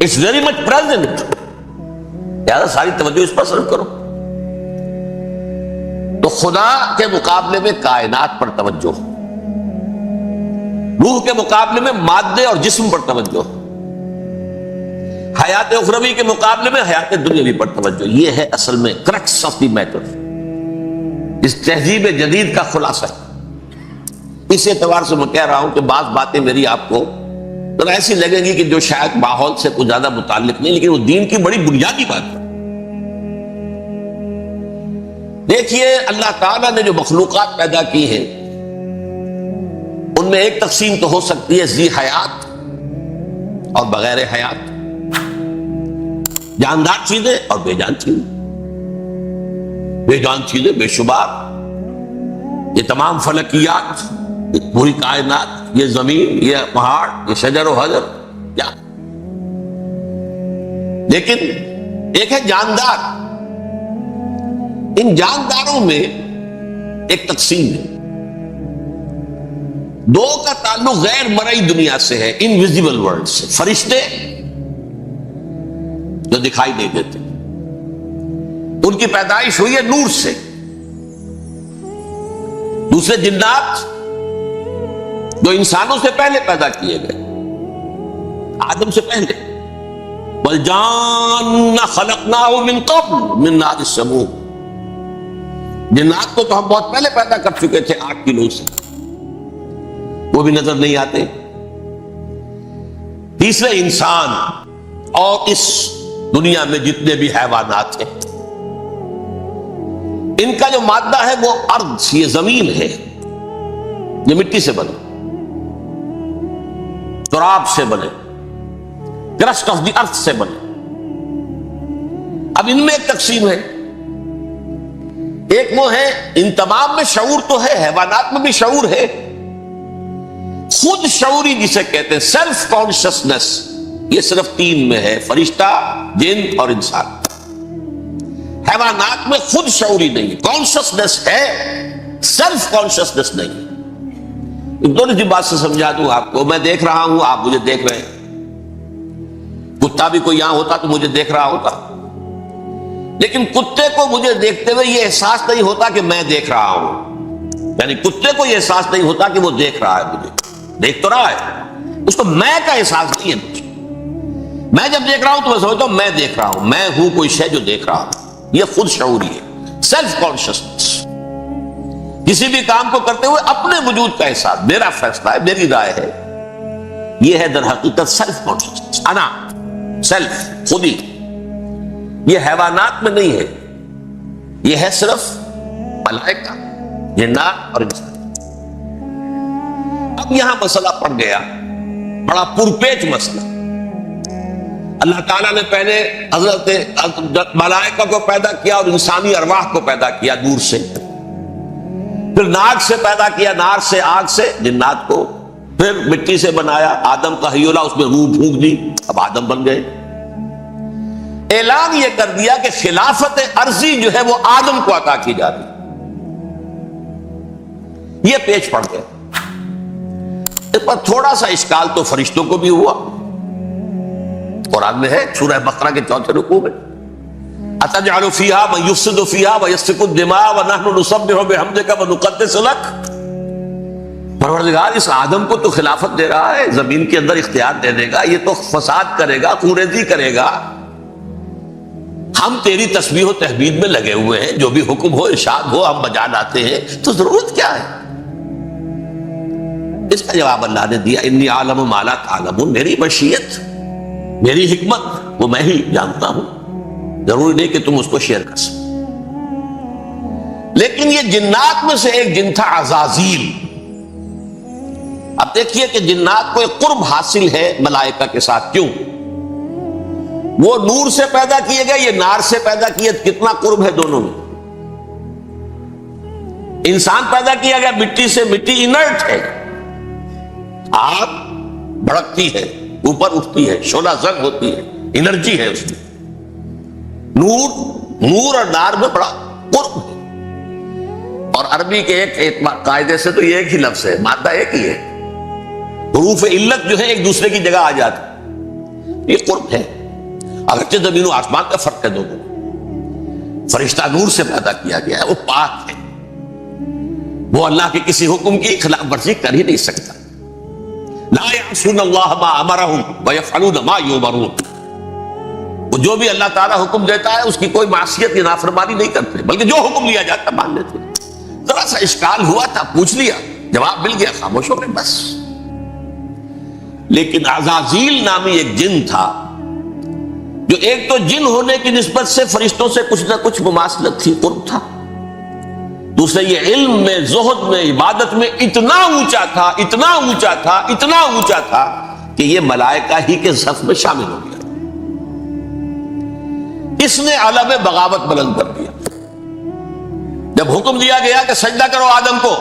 It's very much present, لہذا ساری توجہ اس پر صرف کرو۔ تو خدا کے مقابلے میں کائنات پر توجہ، روح کے مقابلے میں مادے اور جسم پر توجہ، حیات اخروی کے مقابلے میں حیات دنیاوی پر توجہ۔ یہ ہے اصل میں کرکس آف دی میٹر، اس تہذیب جدید کا خلاصہ ہے۔ اس اعتبار سے میں کہہ رہا ہوں کہ بعض باتیں میری آپ کو ذرا ایسی لگیں گی کہ جو شاید ماحول سے کچھ زیادہ متعلق نہیں، لیکن وہ دین کی بڑی بنیادی بات ہے۔ دیکھیے اللہ تعالیٰ نے جو مخلوقات پیدا کی ہیں ان میں ایک تقسیم تو ہو سکتی ہے ذی حیات اور بغیر حیات، جاندار چیزیں اور بے جان چیزیں۔ بے جان چیزیں بے شمار، یہ تمام فلکیات، یہ پوری کائنات، یہ زمین، یہ پہاڑ، یہ شجر و حجر، کیا۔ لیکن ایک ہے جاندار، ان جانداروں میں ایک تقسیم ہے، دو کا تعلق غیر مرئی دنیا سے ہے، انویزیبل ورلڈ سے، فرشتے جو دکھائی نہیں دیتے، ان کی پیدائش ہوئی ہے نور سے۔ دوسرے جنات جو انسانوں سے پہلے پیدا کیے گئے، آدم سے پہلے، وَالْجَانَّ خَلَقْنَاهُ مِن قَبْلُ مِن نَارِ السَّمُومِ، جنات کو تو ہم بہت پہلے پیدا کر چکے تھے آگ کی لو سے، وہ بھی نظر نہیں آتے۔ تیسرے انسان اور اس دنیا میں جتنے بھی حیوانات ہیں، ان کا جو مادہ ہے وہ ارض، یہ زمین ہے، یہ مٹی سے بنے، تراب سے بنے، کرسٹ آف دی ارتھ سے بنے۔ اب ان میں ایک تقسیم ہے، ایک وہ ہے، ان تمام میں شعور تو ہے، حیوانات میں بھی شعور ہے، خود شعوری جسے کہتے ہیں سیلف کانشسنس، یہ صرف تین میں ہے، فرشتہ، جن اور انسان۔ حیوانات میں خود شعوری نہیں، کانشسنس ہے، سیلف کانشسنس نہیں۔ ایک دونوں سی بات سے سمجھا دوں آپ کو، میں دیکھ رہا ہوں، آپ مجھے دیکھ رہے ہیں، کتا بھی کوئی یہاں ہوتا تو مجھے دیکھ رہا ہوتا، لیکن کتے کو مجھے دیکھتے ہوئے یہ احساس نہیں ہوتا کہ میں دیکھ رہا ہوں، یعنی کتے کو یہ احساس نہیں ہوتا کہ وہ دیکھ رہا ہے، مجھے دیکھ تو رہا ہے، اس کو میں کا احساس نہیں ہے مجھے۔ میں جب دیکھ رہا ہوں تو میں سمجھتا ہوں میں دیکھ رہا ہوں، میں ہوں کوئی شے جو دیکھ رہا ہوں، یہ خود شعوری ہے، سیلف کانشسنس۔ کسی بھی کام کو کرتے ہوئے اپنے وجود کا احساس، میرا فیصلہ ہے، میری رائے ہے، یہ ہے در حقیقت سیلف کانشسنس، انا، سیلف، خودی۔ یہ حیوانات میں نہیں ہے، یہ ہے صرف ملائکہ، جنات اور انسان۔ اب یہاں مسئلہ پڑ گیا، بڑا پرپیچ مسئلہ۔ اللہ تعالیٰ نے پہلے حضرت ملائکہ کو پیدا کیا اور انسانی ارواح کو پیدا کیا نور سے، پھر ناک سے پیدا کیا، نار سے، آگ سے جنات کو، پھر مٹی سے بنایا، آدم کا حیولہ، اس میں روح پھونک دی، اب آدم بن گئے۔ اعلان یہ کر دیا کہ خلافت ارضی جو ہے وہ آدم کو عطا کی جا رہی، یہ پیچ پڑ گیا۔ اس پر تھوڑا سا اشکال تو فرشتوں کو بھی ہوا، قرآن میں ہے سورہ بقرہ کے 4 رکوع میں، أَتَجْعَلُ فِيهَا مَن يُفْسِدُ فِيهَا وَيَسْفِكُ الدِّمَاءَ وَنَحْنُ نُسَبِّحُ بِحَمْدِكَ وَنُقَدِّسُ لَكَ۔ پروردگار اس آدم کو تو خلافت دے رہا ہے، زمین کے اندر اختیار دے دے گا، یہ تو فساد کرے گا، خونریزی کرے گا، ہم تیری تسبیح و تحمید میں لگے ہوئے ہیں، جو بھی حکم ہو ارشاد ہو ہم بجا لاتے ہیں، تو ضرورت کیا ہے؟ اس کا جواب اللہ نے دیا، انی عالم ما لا تعلمون، میری مشیت، میری حکمت وہ میں ہی جانتا ہوں، ضروری نہیں کہ تم اس کو شیئر کر سکو۔ لیکن یہ جنات میں سے ایک جن تھا عزازیل۔ اب دیکھیے کہ جنات کو ایک قرب حاصل ہے ملائکہ کے ساتھ، کیوں؟ وہ نور سے پیدا کیے گئے، یہ نار سے پیدا کیے، کتنا قرب ہے دونوں میں۔ انسان پیدا کیا گیا مٹی سے، مٹی انرٹ ہے، آگ بھڑکتی ہے، اوپر اٹھتی ہے، شعلہ زنگ ہوتی ہے، انرجی ہے اس میں۔ نور اور نار میں بڑا قرب ہے، اور عربی کے ایک قاعدے سے تو یہ ایک ہی لفظ ہے، مادہ ایک ہی ہے، حروف علت جو ہے ایک دوسرے کی جگہ آ جاتی، یہ قرب ہے. اگرچہ زمین و آسمان کا فرق ہے دونوں. فرشتہ نور سے پیدا کیا گیا ہے, وہ پاک ہے, وہ اللہ کے کسی حکم کی خلاف ورزی کر ہی نہیں سکتا. لا یعصون اللہ ما امرہم ویفعلون ما یؤمرون. وہ جو بھی اللہ تعالیٰ حکم دیتا ہے اس کی کوئی معصیت یا نافرمانی نہیں کرتے, بلکہ جو حکم لیا جاتا مان لیتے. ذرا سا اشکال ہوا تھا, پوچھ لیا, جواب مل گیا, خاموش ہو گئے بس. لیکن عزازیل نامی ایک جن تھا جو ایک تو جن ہونے کی نسبت سے فرشتوں سے کچھ نہ کچھ مماثلت تھی, قرب تھا. دوسرے یہ علم میں, زہد میں, عبادت میں اتنا اونچا تھا, اتنا اونچا تھا, اتنا اونچا تھا کہ یہ ملائکہ ہی کے صف میں شامل ہو گیا. اس نے علم بغاوت بلند کر دیا. جب حکم دیا گیا کہ سجدہ کرو آدم کو,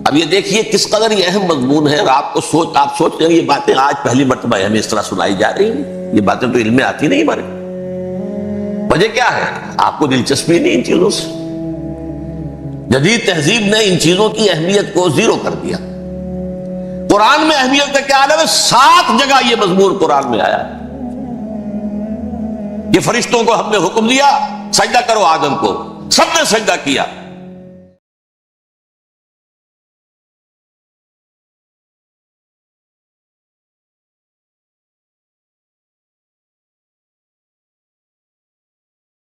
اب یہ دیکھیے کس قدر یہ اہم مضمون ہے. آپ سوچ رہے ہیں یہ باتیں آج پہلی مرتبہ ہمیں اس طرح سنائی جا رہی ہیں. یہ باتیں تو علم میں آتی نہیں ہمارے. وجہ کیا ہے؟ آپ کو دلچسپی نہیں ان چیزوں سے. جدید تہذیب نے ان چیزوں کی اہمیت کو زیرو کر دیا. قرآن میں اہمیت کا کیا عالم ہے؟ 7 جگہ یہ مضمون قرآن میں آیا ہے. یہ فرشتوں کو ہم نے حکم دیا سجدہ کرو آدم کو, سب نے سجدہ کیا.